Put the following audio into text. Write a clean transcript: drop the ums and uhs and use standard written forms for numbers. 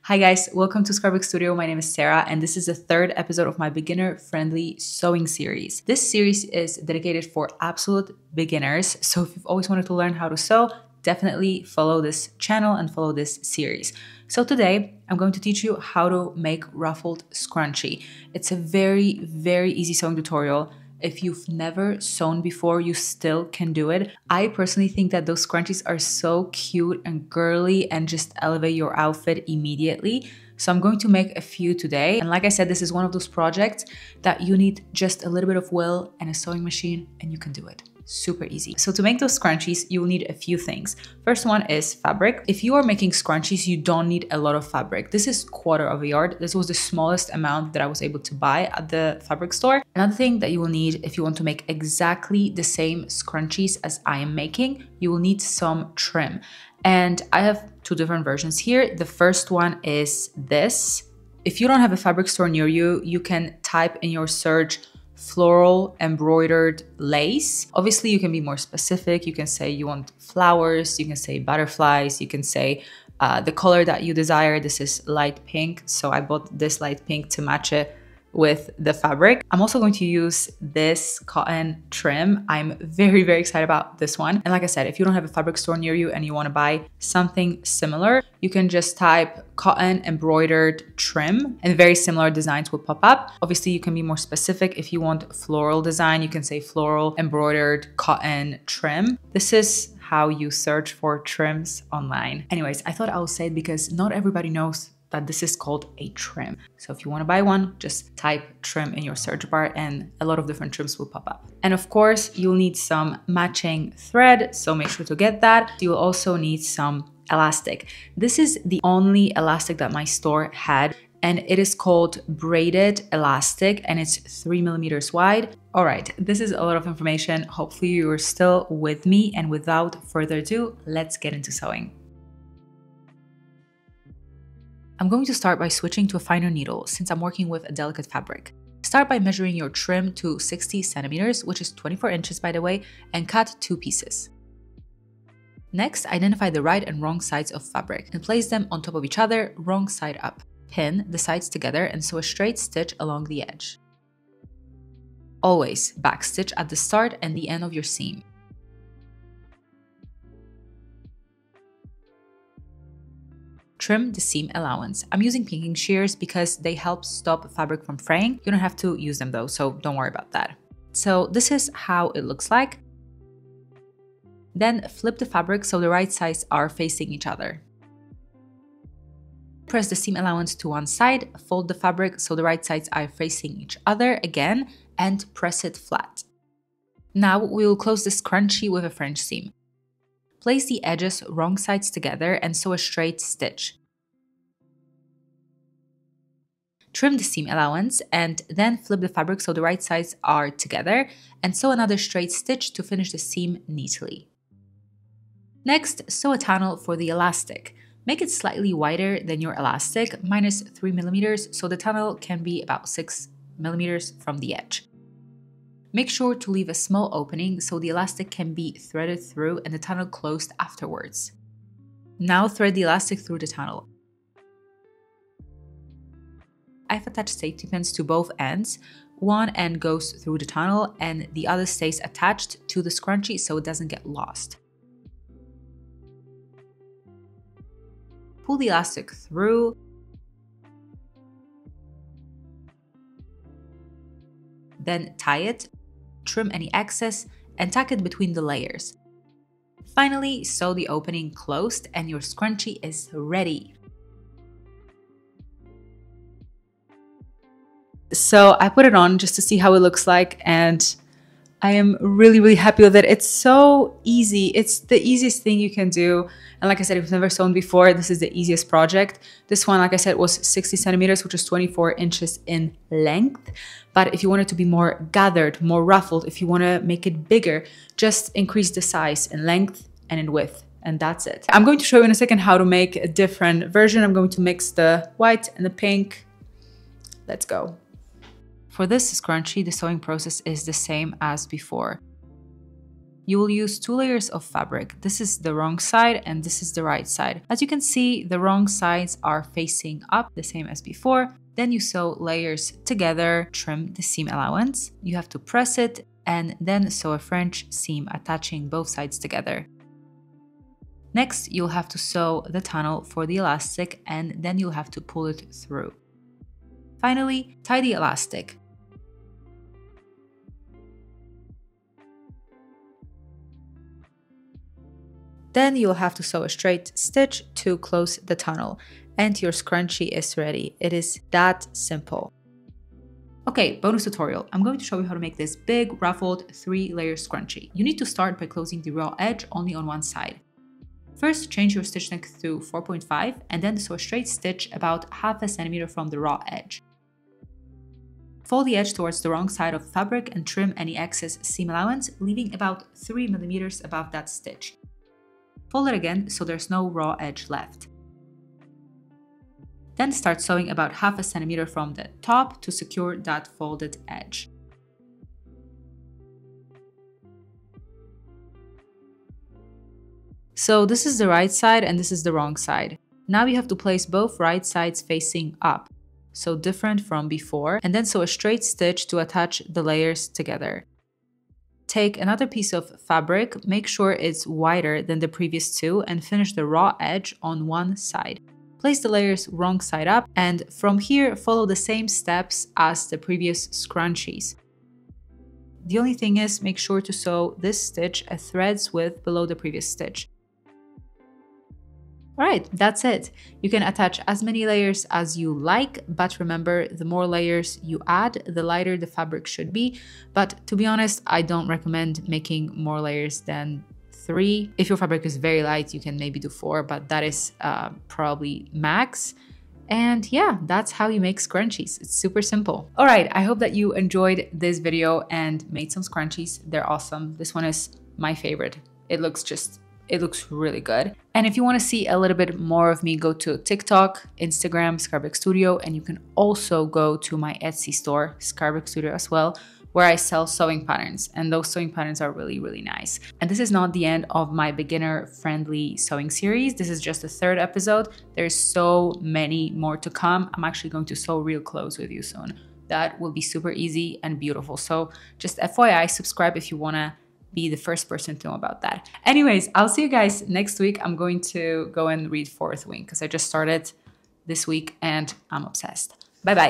Hi guys, welcome to Scrunchie Studio. My name is Sarah and this is the third episode of my beginner-friendly sewing series. This series is dedicated for absolute beginners, so if you've always wanted to learn how to sew, definitely follow this channel and follow this series. So today, I'm going to teach you how to make ruffled scrunchie. It's a very, very easy sewing tutorial. If you've never sewn before, you still can do it. I personally think that those scrunchies are so cute and girly and just elevate your outfit immediately. So I'm going to make a few today. And like I said, this is one of those projects that you need just a little bit of will and a sewing machine and you can do it. Super easy. So to make those scrunchies, you will need a few things. First one is fabric. If you are making scrunchies, you don't need a lot of fabric. This is 1/4 of a yard. This was the smallest amount that I was able to buy at the fabric store. Another thing that you will need if you want to make exactly the same scrunchies as I am making, you will need some trim. And I have two different versions here. The first one is this. If you don't have a fabric store near you, you can type in your search floral embroidered lace. Obviously, you can be more specific. You can say you want flowers, you can say butterflies, you can say the color that you desire. This is light pink, so I bought this light pink to match it with the fabric. I'm also going to use this cotton trim. I'm very, very excited about this one. And like I said, if you don't have a fabric store near you and you want to buy something similar, you can just type cotton embroidered trim and very similar designs will pop up. Obviously, you can be more specific. If you want floral design, you can say floral embroidered cotton trim. This is how you search for trims online. Anyways, I thought I would say it because not everybody knows that this is called a trim. So if you want to buy one, just type trim in your search bar and a lot of different trims will pop up. And of course, you'll need some matching thread, so make sure to get that. You'll also need some elastic. This is the only elastic that my store had, and it is called braided elastic and it's 3 millimeters wide. All right, this is a lot of information. Hopefully you're still with me, and without further ado, let's get into sewing. I'm going to start by switching to a finer needle since I'm working with a delicate fabric. Start by measuring your trim to 60 centimeters, which is 24 inches by the way, and cut 2 pieces. Next, identify the right and wrong sides of fabric and place them on top of each other, wrong side up. Pin the sides together and sew a straight stitch along the edge. Always backstitch at the start and the end of your seam. Trim the seam allowance. I'm using pinking shears because they help stop fabric from fraying. You don't have to use them though, so don't worry about that. So this is how it looks like. Then flip the fabric so the right sides are facing each other. Press the seam allowance to one side, fold the fabric so the right sides are facing each other again, and press it flat. Now we will close the scrunchie with a French seam. Place the edges wrong sides together and sew a straight stitch. Trim the seam allowance and then flip the fabric so the right sides are together and sew another straight stitch to finish the seam neatly. Next, sew a tunnel for the elastic. Make it slightly wider than your elastic, minus 3 millimeters, so the tunnel can be about 6 millimeters from the edge. Make sure to leave a small opening so the elastic can be threaded through and the tunnel closed afterwards. Now thread the elastic through the tunnel. I've attached safety pins to both ends. One end goes through the tunnel and the other stays attached to the scrunchie so it doesn't get lost. Pull the elastic through. Then tie it. Trim any excess and tuck it between the layers. Finally, sew the opening closed and your scrunchie is ready. So I put it on just to see how it looks like and I am really, really happy with it. It's so easy. It's the easiest thing you can do. And like I said, if you've never sewn before, this is the easiest project. This one, like I said, was 60 centimeters, which is 24 inches in length. But if you want it to be more gathered, more ruffled, if you want to make it bigger, just increase the size in length and in width. And that's it. I'm going to show you in a second how to make a different version. I'm going to mix the white and the pink. Let's go. For this scrunchie, the sewing process is the same as before. You will use 2 layers of fabric. This is the wrong side and this is the right side. As you can see, the wrong sides are facing up, the same as before. Then you sew layers together, trim the seam allowance. You have to press it and then sew a French seam attaching both sides together. Next, you'll have to sew the tunnel for the elastic and then you'll have to pull it through. Finally, tie the elastic. Then you'll have to sew a straight stitch to close the tunnel and your scrunchie is ready. It is that simple. Okay, bonus tutorial. I'm going to show you how to make this big ruffled 3-layer scrunchie. You need to start by closing the raw edge only on one side. First, change your stitch length to 4.5 and then sew a straight stitch about 0.5 centimeter from the raw edge. Fold the edge towards the wrong side of the fabric and trim any excess seam allowance, leaving about 3 millimeters above that stitch. Fold it again so there's no raw edge left. Then start sewing about 0.5 centimeter from the top to secure that folded edge. So this is the right side and this is the wrong side. Now you have to place both right sides facing up, so different from before, and then sew a straight stitch to attach the layers together. Take another piece of fabric, make sure it's wider than the previous two, and finish the raw edge on one side. Place the layers wrong side up, and from here follow the same steps as the previous scrunchies. The only thing is, make sure to sew this stitch a thread's width below the previous stitch. Alright, that's it. You can attach as many layers as you like, but remember, the more layers you add, the lighter the fabric should be. But to be honest, I don't recommend making more layers than 3. If your fabric is very light, you can maybe do 4, but that is probably max. And yeah, that's how you make scrunchies. It's super simple. All right, I hope that you enjoyed this video and made some scrunchies. They're awesome. This one is my favorite. It looks really good. And if you want to see a little bit more of me, go to TikTok, Instagram, Scrunchie Studio, and you can also go to my Etsy store, Scrunchie Studio as well, where I sell sewing patterns, and those sewing patterns are really, really nice. And this is not the end of my beginner-friendly sewing series. This is just the 3rd episode. There's so many more to come. I'm actually going to sew real clothes with you soon. That will be super easy and beautiful. So just FYI, subscribe if you want to be the first person to know about that. Anyways, I'll see you guys next week. I'm going to go and read 4th Wing because I just started this week and I'm obsessed. Bye bye.